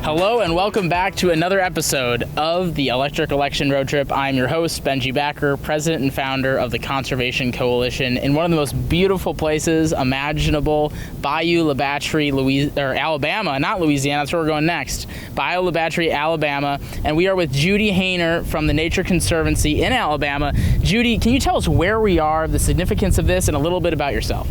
Hello and welcome back to another episode of the Electric Election Road Trip. I'm your host, Benji Backer, president and founder of the Conservation Coalition in one of the most beautiful places imaginable, Bayou La Batre, Alabama, not Louisiana, that's where we're going next. Bayou La Batre, Alabama, and we are with Judy Haner from the Nature Conservancy in Alabama. Judy, can you tell us where we are, the significance of this, and a little bit about yourself?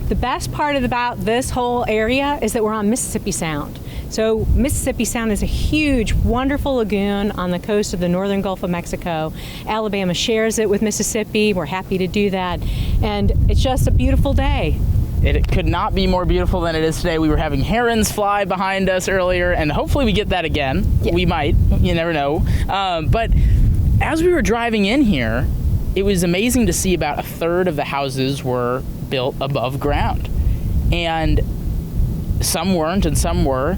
The best part about this whole area is that we're on Mississippi Sound. So Mississippi Sound is a huge, wonderful lagoon on the coast of the northern Gulf of Mexico. Alabama shares it with Mississippi. We're happy to do that. And it's just a beautiful day. It could not be more beautiful than it is today. We were having herons fly behind us earlier, and hopefully we get that again. Yeah. We might, you never know. But as we were driving in here, it was amazing to see about a third of the houses were built above ground. And some weren't and some were.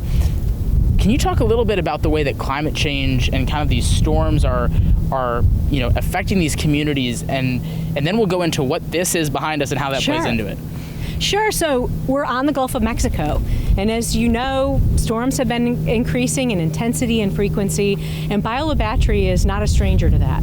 Can you talk a little bit about the way that climate change and kind of these storms are affecting these communities, and then we'll go into what this is behind us and how that plays into it. Sure. So we're on the Gulf of Mexico, and as you know, storms have been increasing in intensity and frequency, and Bayou La Batre is not a stranger to that.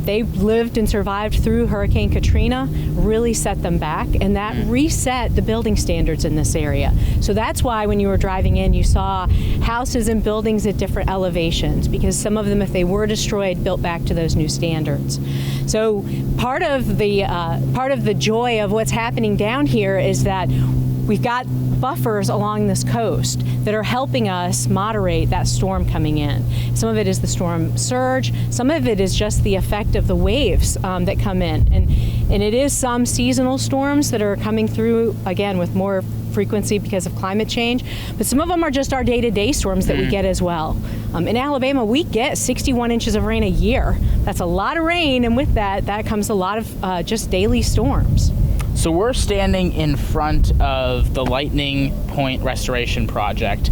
They lived and survived through Hurricane Katrina, really set them back, and that reset the building standards in this area. So that's why when you were driving in, you saw houses and buildings at different elevations, because some of them, if they were destroyed, built back to those new standards. So part of the joy of what's happening down here is that we've got buffers along this coast that are helping us moderate that storm coming in. Some of it is the storm surge, some of it is just the effect of the waves that come in. And it is some seasonal storms that are coming through, again, with more frequency because of climate change, but some of them are just our day-to-day storms that we get as well. In Alabama, we get 61 inches of rain a year. That's a lot of rain, and with that comes a lot of just daily storms. So we're standing in front of the Lightning Point Restoration Project.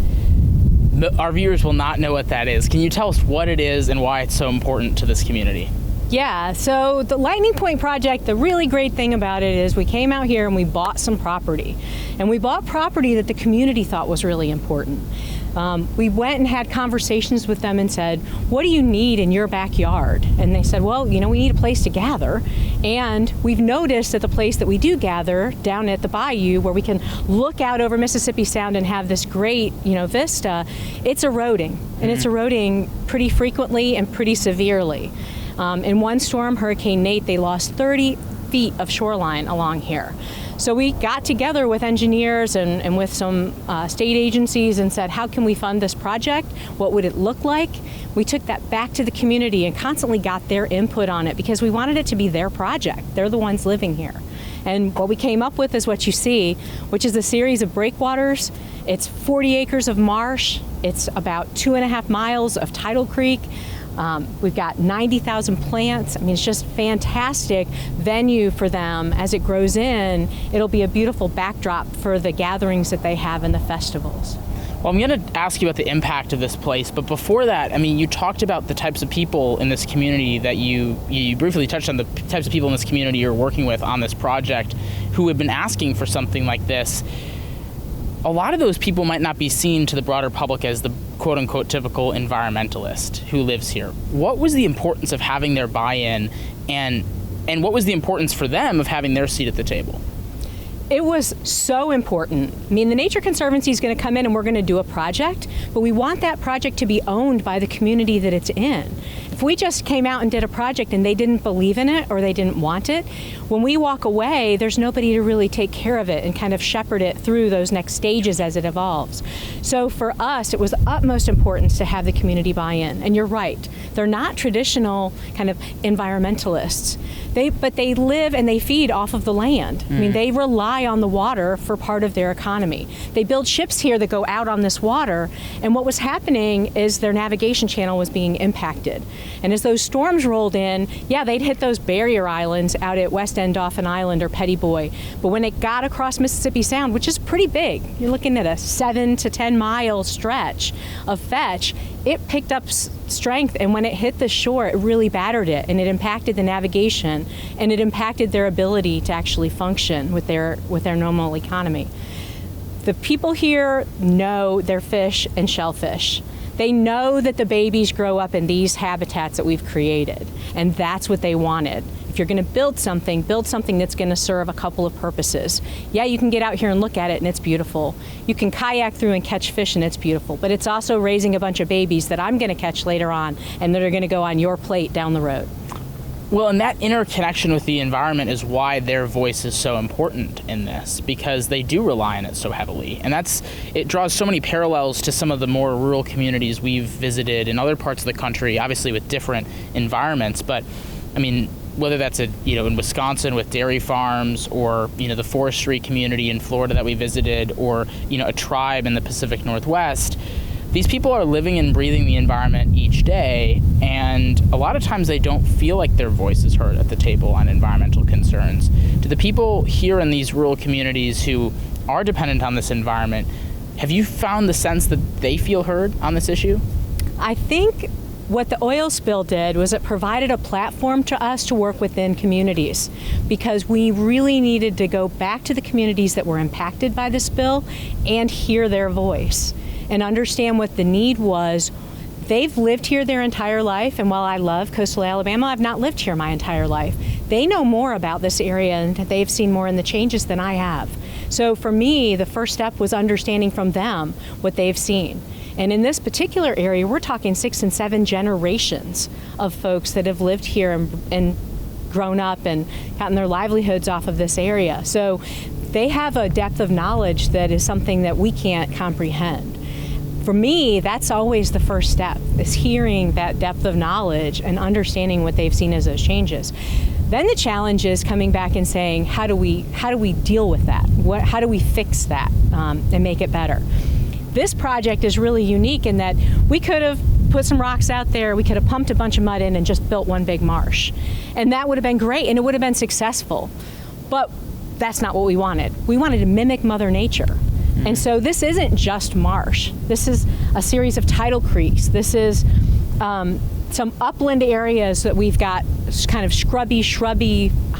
Our viewers will not know what that is. Can you tell us what it is and why it's so important to this community? Yeah, so the Lightning Point Project, the really great thing about it is we came out here and we bought some property. And we bought property that the community thought was really important. We went and had conversations with them and said, what do you need in your backyard? And they said, well, we need a place to gather. And we've noticed that the place that we do gather down at the bayou, where we can look out over Mississippi Sound and have this great, vista, it's eroding. And it's eroding pretty frequently and pretty severely. In one storm, Hurricane Nate, they lost 30 feet of shoreline along here. So we got together with engineers and with some state agencies and said, how can we fund this project? What would it look like? We took that back to the community and constantly got their input on it because we wanted it to be their project. They're the ones living here. And what we came up with is what you see, which is a series of breakwaters. It's 40 acres of marsh. It's about 2.5 miles of tidal creek. We've got 90,000 plants. I mean, it's just fantastic venue for them. As it grows in, it'll be a beautiful backdrop for the gatherings that they have and the festivals. Well, I'm going to ask you about the impact of this place, but before that, you talked about the types of people in this community that you briefly touched on the types of people in this community you're working with on this project who have been asking for something like this. A lot of those people might not be seen to the broader public as the quote-unquote typical environmentalist who lives here. What was the importance of having their buy-in, and what was the importance for them of having their seat at the table? It was so important. The Nature Conservancy is going to come in and we're going to do a project, but we want that project to be owned by the community that it's in. If we just came out and did a project and they didn't believe in it or they didn't want it, when we walk away, there's nobody to really take care of it and kind of shepherd it through those next stages as it evolves. So for us, it was utmost importance to have the community buy-in. And you're right, they're not traditional kind of environmentalists. But they live and they feed off of the land. They rely on the water for part of their economy. They build ships here that go out on this water, and what was happening is their navigation channel was being impacted. And as those storms rolled in, they'd hit those barrier islands out at West End Dauphin Island or Petty Boy. But when it got across Mississippi Sound, which is pretty big, you're looking at a 7 to 10 mile stretch of fetch, it picked up strength, and when it hit the shore, it really battered it, and it impacted the navigation, and it impacted their ability to actually function with their normal economy. The people here know their fish and shellfish. They know that the babies grow up in these habitats that we've created, and that's what they wanted. If you're going to build something that's going to serve a couple of purposes. Yeah, you can get out here and look at it, and it's beautiful. You can kayak through and catch fish, and it's beautiful. But it's also raising a bunch of babies that I'm going to catch later on, and that are going to go on your plate down the road. Well, and that interconnection with the environment is why their voice is so important in this, because they do rely on it so heavily. And it draws so many parallels to some of the more rural communities we've visited in other parts of the country, obviously with different environments. But, I mean, whether that's in Wisconsin with dairy farms, or, the forestry community in Florida that we visited, or, a tribe in the Pacific Northwest, these people are living and breathing the environment each day, and a lot of times they don't feel like their voice is heard at the table on environmental concerns. To the people here in these rural communities who are dependent on this environment, have you found the sense that they feel heard on this issue? I think what the oil spill did was it provided a platform to us to work within communities, because we really needed to go back to the communities that were impacted by the spill and hear their voice and understand what the need was. They've lived here their entire life, and while I love coastal Alabama, I've not lived here my entire life. They know more about this area, and they've seen more in the changes than I have. So for me, the first step was understanding from them what they've seen. And in this particular area, we're talking 6 and 7 generations of folks that have lived here and grown up and gotten their livelihoods off of this area. So they have a depth of knowledge that is something that we can't comprehend. For me, that's always the first step, is hearing that depth of knowledge and understanding what they've seen as those changes. Then the challenge is coming back and saying, how do we deal with that? How do we fix that and make it better? This project is really unique in that we could have put some rocks out there, we could have pumped a bunch of mud in and just built one big marsh. And that would have been great, and it would have been successful. But that's not what we wanted. We wanted to mimic Mother Nature. And so this isn't just marsh. This is a series of tidal creeks. This is some upland areas that we've got kind of shrubby,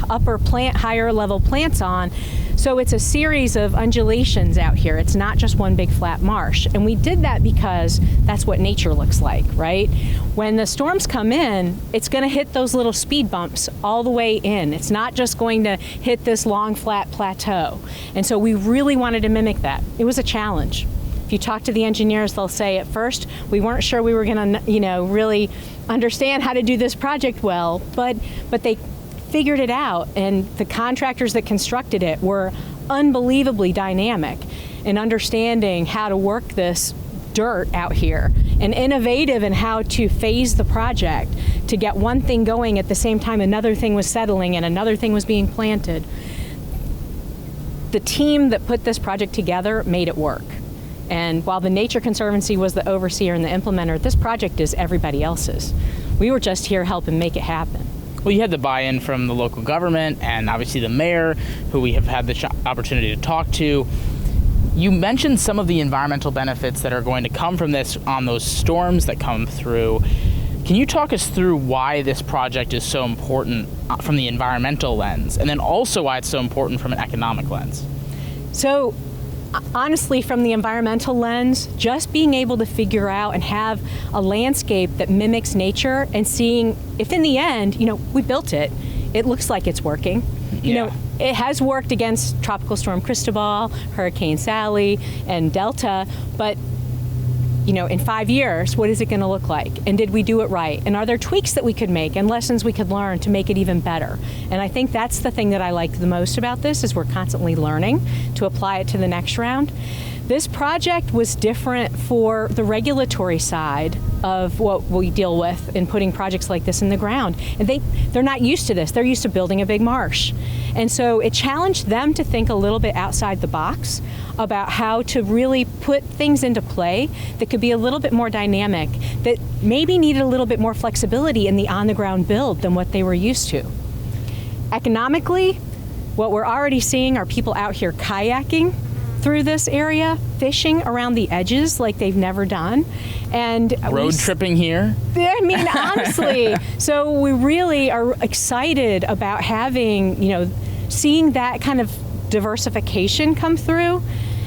higher level plants on. So it's a series of undulations out here. It's not just one big flat marsh. And we did that because that's what nature looks like, right? When the storms come in, it's going to hit those little speed bumps all the way in. It's not just going to hit this long, flat plateau. And so we really wanted to mimic that. It was a challenge. If you talk to the engineers, they'll say at first, we weren't sure we were going to, really understand how to do this project well, but they figured it out, and the contractors that constructed it were unbelievably dynamic in understanding how to work this dirt out here and innovative in how to phase the project to get one thing going at the same time another thing was settling and another thing was being planted. The team that put this project together made it work. And while the Nature Conservancy was the overseer and the implementer, this project is everybody else's. We were just here helping make it happen. Well, you had the buy-in from the local government and obviously the mayor, who we have had the opportunity to talk to. You mentioned some of the environmental benefits that are going to come from this on those storms that come through. Can you talk us through why this project is so important from the environmental lens, and then also why it's so important from an economic lens? So, honestly, from the environmental lens, just being able to figure out and have a landscape that mimics nature and seeing if in the end, we built it, it looks like it's working. It has worked against Tropical Storm Cristobal, Hurricane Sally, and Delta, but in 5 years, what is it going to look like? And did we do it right? And are there tweaks that we could make and lessons we could learn to make it even better? And I think that's the thing that I like the most about this, is we're constantly learning to apply it to the next round. This project was different for the regulatory side of what we deal with in putting projects like this in the ground. And they're not used to this. They're used to building a big marsh. And so it challenged them to think a little bit outside the box about how to really put things into play that could be a little bit more dynamic, that maybe needed a little bit more flexibility in the on-the-ground build than what they were used to. Economically, what we're already seeing are people out here kayaking through this area, fishing around the edges like they've never done. And road tripping here? I mean, honestly. So we really are excited about having, seeing that kind of diversification come through.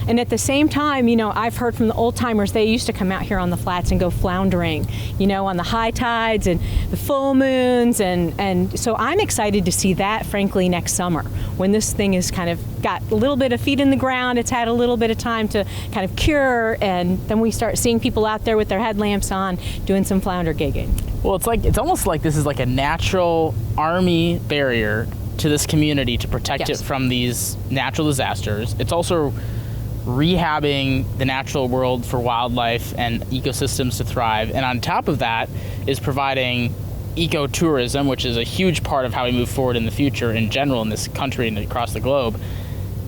And at the same time, I've heard from the old timers, they used to come out here on the flats and go floundering, on the high tides and the full moons. And so I'm excited to see that, frankly, next summer, when this thing has kind of got a little bit of feet in the ground. It's had a little bit of time to kind of cure. And then we start seeing people out there with their headlamps on doing some flounder gigging. Well, it's almost like this is like a natural army barrier to this community to protect it from these natural disasters. It's also rehabbing the natural world for wildlife and ecosystems to thrive. And on top of that is providing ecotourism, which is a huge part of how we move forward in the future in general in this country and across the globe.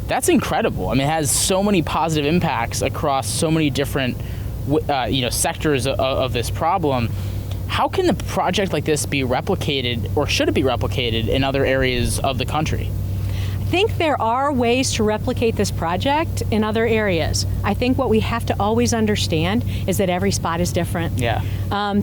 That's incredible. I mean, it has so many positive impacts across so many different sectors of this problem. How can a project like this be replicated, or should it be replicated in other areas of the country? I think there are ways to replicate this project in other areas. I think what we have to always understand is that every spot is different. Yeah.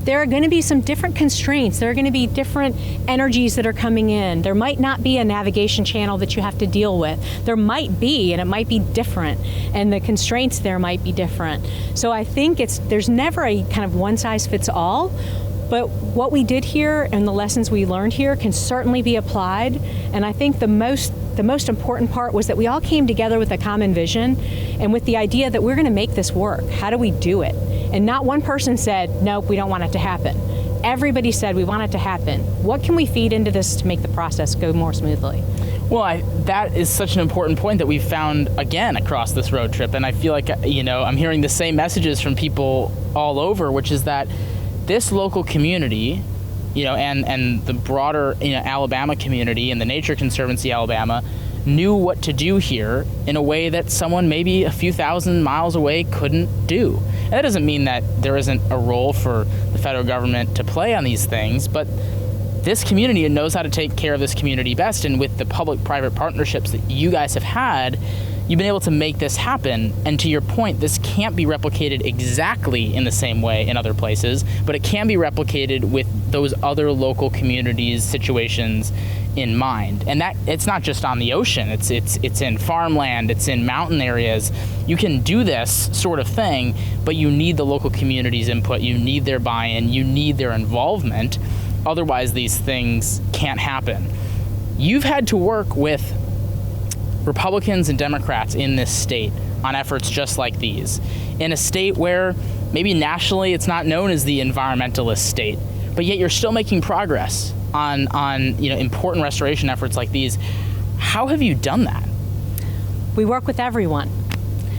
There are going to be some different constraints. There are going to be different energies that are coming in. There might not be a navigation channel that you have to deal with. There might be, and it might be different, and the constraints there might be different. So I think there's never a kind of one size fits all. But what we did here and the lessons we learned here can certainly be applied. And I think the most important part was that we all came together with a common vision and with the idea that we're going to make this work. How do we do it? And not one person said, nope, we don't want it to happen. Everybody said we want it to happen. What can we feed into this to make the process go more smoothly? Well, that is such an important point that we've found again across this road trip. And I feel like, I'm hearing the same messages from people all over, which is that this local community, and the broader, Alabama community and the Nature Conservancy Alabama knew what to do here in a way that someone maybe a few thousand miles away couldn't do. And that doesn't mean that there isn't a role for the federal government to play on these things, but this community knows how to take care of this community best. And with the public-private partnerships that you guys have had, you've been able to make this happen. And to your point, this can't be replicated exactly in the same way in other places, but it can be replicated with those other local communities' situations in mind. And that it's not just on the ocean, it's in farmland, it's in mountain areas. You can do this sort of thing, but you need the local community's input, you need their buy-in, you need their involvement. Otherwise, these things can't happen. You've had to work with Republicans and Democrats in this state on efforts just like these, in a state where maybe nationally it's not known as the environmentalist state, but yet you're still making progress on important restoration efforts like these. How have you done that? We work with everyone.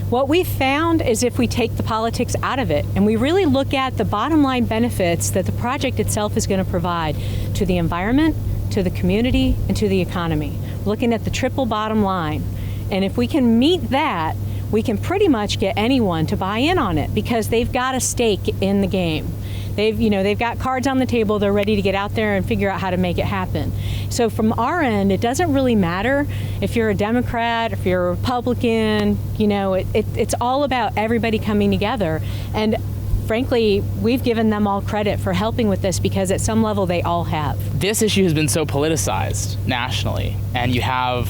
What we found is if we take the politics out of it and we really look at the bottom line benefits that the project itself is going to provide to the environment, to the community, and to the economy, looking at the triple bottom line. And if we can meet that, we can pretty much get anyone to buy in on it because they've got a stake in the game. They've got cards on the table. They're ready to get out there and figure out how to make it happen. So from our end, it doesn't really matter if you're a Democrat, if you're a Republican. It's all about everybody coming together. And frankly, we've given them all credit for helping with this because at some level they all have. This issue has been so politicized nationally, and you have,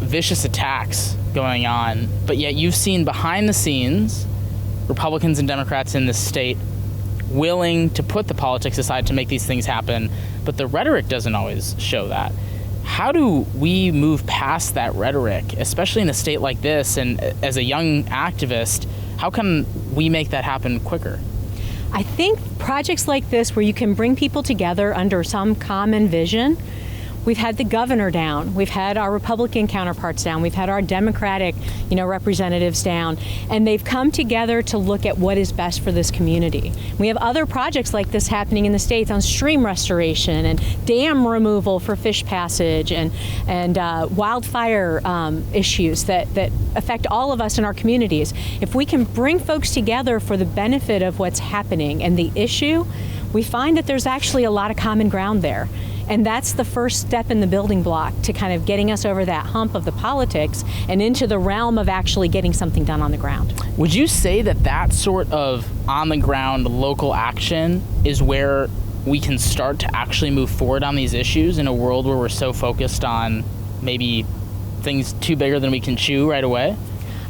vicious attacks going on, but yet you've seen behind the scenes Republicans and Democrats in this state willing to put the politics aside to make these things happen, but the rhetoric doesn't always show that. How do we move past that rhetoric, especially in a state like this, and as a young activist, how can we make that happen quicker? I think projects like this where you can bring people together under some common vision. We've had the governor down, we've had our Republican counterparts down, we've had our Democratic, representatives down, and they've come together to look at what is best for this community. We have other projects like this happening in the States on stream restoration and dam removal for fish passage and wildfire issues that affect all of us in our communities. If we can bring folks together for the benefit of what's happening and the issue, we find that there's actually a lot of common ground there. And that's the first step in the building block to kind of getting us over that hump of the politics and into the realm of actually getting something done on the ground. Would you say that sort of on-the-ground local action is where we can start to actually move forward on these issues in a world where we're so focused on maybe things too bigger than we can chew right away?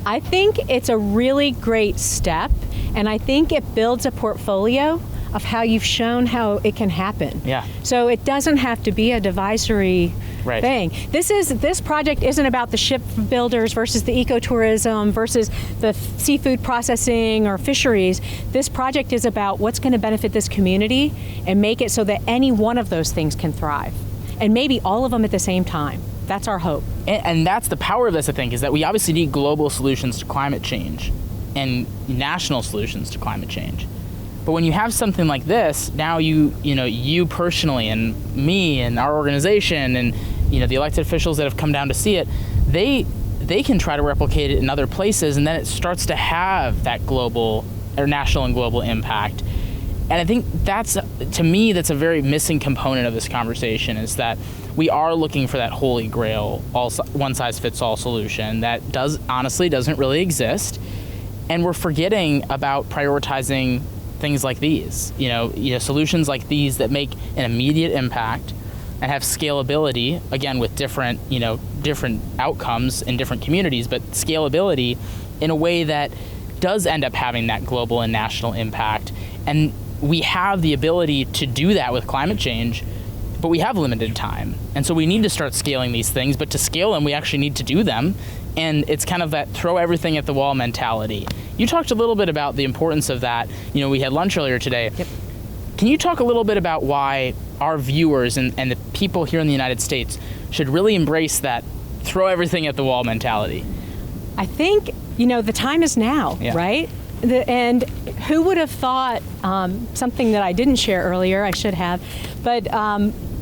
I think it's a really great step, and I think it builds a portfolio of how you've shown how it can happen. Yeah. So it doesn't have to be a divisory thing. This project isn't about the ship builders versus the ecotourism versus the seafood processing or fisheries. This project is about what's going to benefit this community and make it so that any one of those things can thrive, and maybe all of them at the same time. That's our hope. And that's the power of this, I think, is that we obviously need global solutions to climate change and national solutions to climate change. But when you have something like this, now you personally and me and our organization and the elected officials that have come down to see it, they can try to replicate it in other places, and then it starts to have that global or national and global impact. And I think that's a very missing component of this conversation, is that we are looking for that holy grail, one-size-fits-all solution that doesn't really exist, and we're forgetting about prioritizing things like these, solutions like these that make an immediate impact and have scalability, again, with different outcomes in different communities, but scalability in a way that does end up having that global and national impact. And we have the ability to do that with climate change, but we have limited time. And so we need to start scaling these things, but to scale them, we actually need to do them. And it's kind of that throw everything at the wall mentality. You talked a little bit about the importance of that. We had lunch earlier today. Yep. Can you talk a little bit about why our viewers and the people here in the United States should really embrace that throw everything at the wall mentality? I think, the time is now, right? And who would have thought, something that I didn't share earlier, I should have, but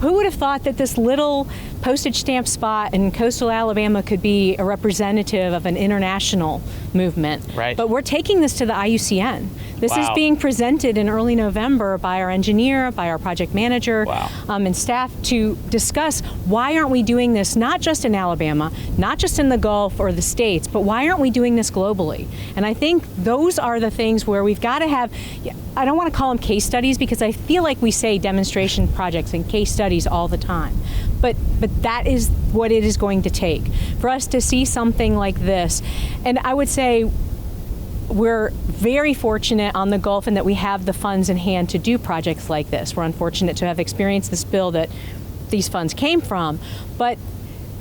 who would have thought that this little postage stamp spot in coastal Alabama could be a representative of an international movement? Right. But we're taking this to the IUCN. This is being presented in early November by our engineer, by our project manager, and staff to discuss why aren't we doing this not just in Alabama, not just in the Gulf or the States, but why aren't we doing this globally? And I think those are the things where we've got to have, I don't want to call them case studies because I feel like we say demonstration projects and case studies all the time. But that is what it is going to take for us to see something like this. And I would say we're very fortunate on the Gulf in that we have the funds in hand to do projects like this. We're unfortunate to have experienced this bill that these funds came from, but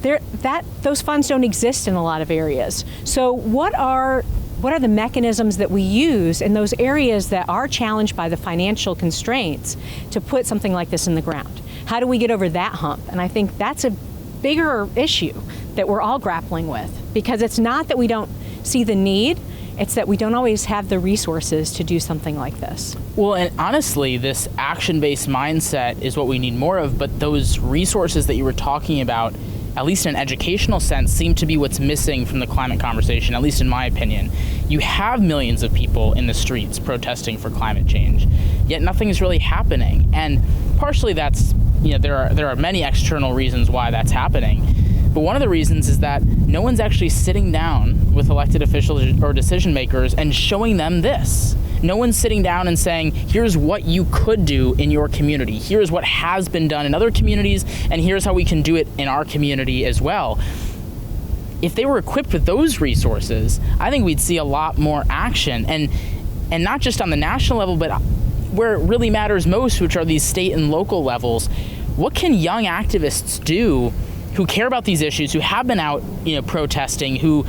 those funds don't exist in a lot of areas. So what are the mechanisms that we use in those areas that are challenged by the financial constraints to put something like this in the ground? How do we get over that hump? And I think that's a bigger issue that we're all grappling with, because it's not that we don't see the need, it's that we don't always have the resources to do something like this. Well, and honestly, this action-based mindset is what we need more of, but those resources that you were talking about, at least in an educational sense, seem to be what's missing from the climate conversation, at least in my opinion. You have millions of people in the streets protesting for climate change, yet nothing is really happening. And partially that's, there are many external reasons why that's happening. But one of the reasons is that no one's actually sitting down with elected officials or decision makers and showing them this. No one's sitting down and saying, here's what you could do in your community. Here's what has been done in other communities, and here's how we can do it in our community as well. If they were equipped with those resources, I think we'd see a lot more action. And not just on the national level, but where it really matters most, which are these state and local levels. What can young activists do who care about these issues, who have been out, protesting, who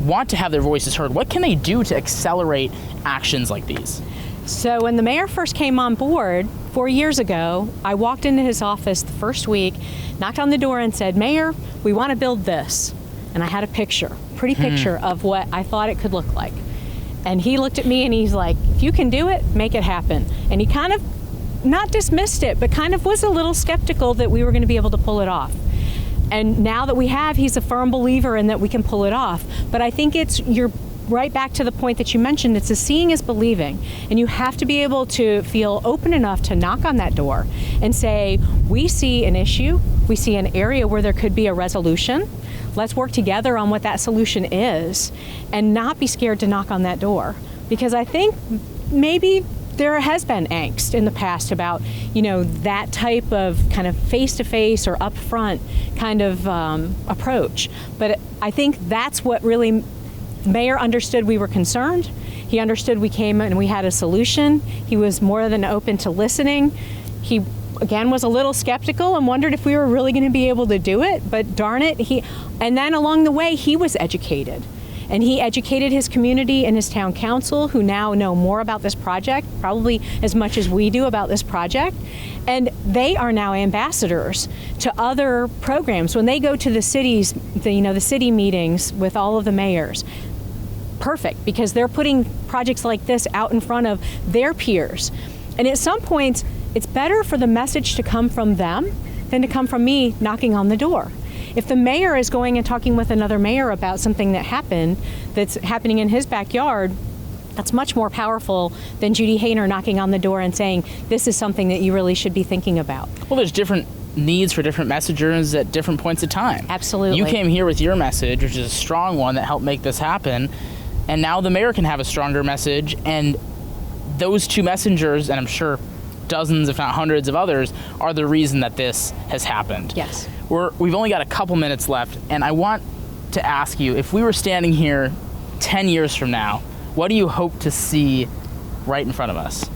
want to have their voices heard? What can they do to accelerate actions like these? So when the mayor first came on board 4 years ago, I walked into his office the first week, knocked on the door and said, "Mayor, we want to build this." And I had a pretty picture of what I thought it could look like. And he looked at me and he's like, "If you can do it, make it happen." And he kind of not dismissed it, but kind of was a little skeptical that we were going to be able to pull it off. And now that we have, he's a firm believer in that we can pull it off. But I think you're right back to the point that you mentioned, it's a seeing is believing. And you have to be able to feel open enough to knock on that door and say, we see an issue, we see an area where there could be a resolution. Let's work together on what that solution is and not be scared to knock on that door. Because I think maybe there has been angst in the past about, that type of kind of face-to-face or upfront kind of approach. But I think that's what really mayor understood we were concerned. He understood we came and we had a solution. He was more than open to listening. He, again, was a little skeptical and wondered if we were really going to be able to do it, but darn it, and then along the way, he was educated. And he educated his community and his town council, who now know more about this project, probably as much as we do about this project. And they are now ambassadors to other programs. When they go to the cities, the city meetings with all of the mayors, perfect, because they're putting projects like this out in front of their peers. And at some points, it's better for the message to come from them than to come from me knocking on the door. If the mayor is going and talking with another mayor about something that happened, that's happening in his backyard, that's much more powerful than Judy Haner knocking on the door and saying, this is something that you really should be thinking about. Well, there's different needs for different messengers at different points of time. Absolutely. You came here with your message, which is a strong one that helped make this happen, and now the mayor can have a stronger message, and those two messengers, and I'm sure dozens, if not hundreds of others, are the reason that this has happened. Yes. We've only got a couple minutes left, and I want to ask you, if we were standing here 10 years from now, what do you hope to see right in front of us?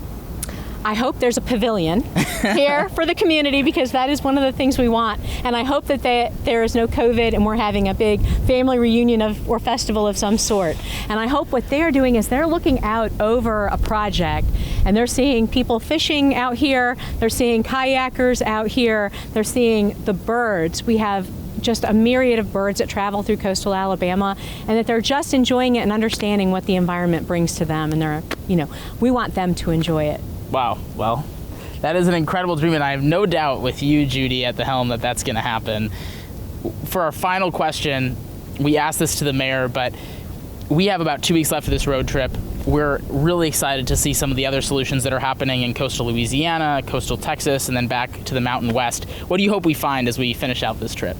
I hope there's a pavilion here for the community, because that is one of the things we want. And I hope that there is no COVID and we're having a big family reunion or festival of some sort. And I hope what they're doing is they're looking out over a project and they're seeing people fishing out here, they're seeing kayakers out here, they're seeing the birds. We have just a myriad of birds that travel through coastal Alabama, and that they're just enjoying it and understanding what the environment brings to them. And we want them to enjoy it. Wow. Well, that is an incredible dream, and I have no doubt with you, Judy, at the helm that that's going to happen. For our final question, we asked this to the mayor, but we have about 2 weeks left of this road trip. We're really excited to see some of the other solutions that are happening in coastal Louisiana, coastal Texas, and then back to the Mountain West. What do you hope we find as we finish out this trip?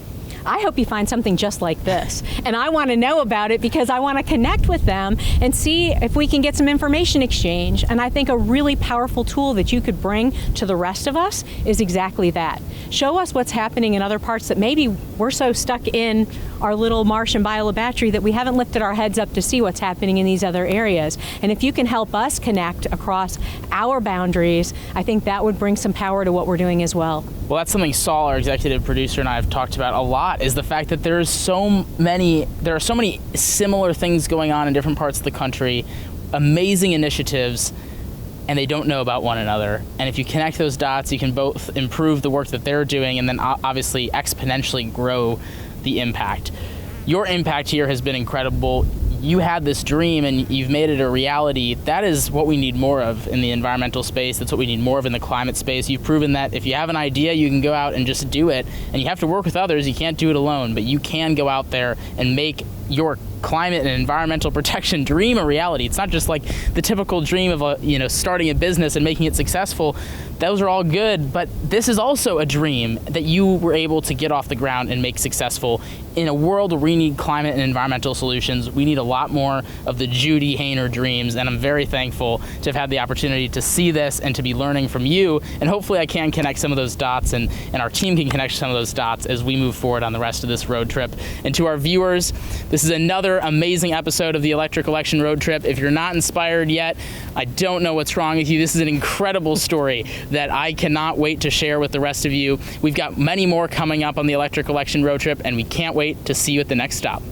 I hope you find something just like this. And I want to know about it because I want to connect with them and see if we can get some information exchange. And I think a really powerful tool that you could bring to the rest of us is exactly that. Show us what's happening in other parts that maybe we're so stuck in our little marsh and Biola Battery that we haven't lifted our heads up to see what's happening in these other areas. And if you can help us connect across our boundaries, I think that would bring some power to what we're doing as well. Well, that's something Saul, our executive producer, and I have talked about a lot, is the fact that there are so many similar things going on in different parts of the country, amazing initiatives, and they don't know about one another. And if you connect those dots, you can both improve the work that they're doing and then obviously exponentially grow the impact. Your impact here has been incredible. You had this dream and you've made it a reality. That is what we need more of in the environmental space. That's what we need more of in the climate space. You've proven that if you have an idea, you can go out and just do it. And you have to work with others. You can't do it alone, but you can go out there and make your climate and environmental protection dream a reality. It's not just like the typical dream of starting a business and making it successful. Those are all good, but this is also a dream that you were able to get off the ground and make successful. In a world where we need climate and environmental solutions, we need a lot more of the Judy Haner dreams, and I'm very thankful to have had the opportunity to see this and to be learning from you, and hopefully I can connect some of those dots and our team can connect some of those dots as we move forward on the rest of this road trip. And to our viewers, this is another amazing episode of the Electric Election Road Trip. If you're not inspired yet, I don't know what's wrong with you. This is an incredible story that I cannot wait to share with the rest of you. We've got many more coming up on the Electric Election Road Trip, and we can't wait to see you at the next stop.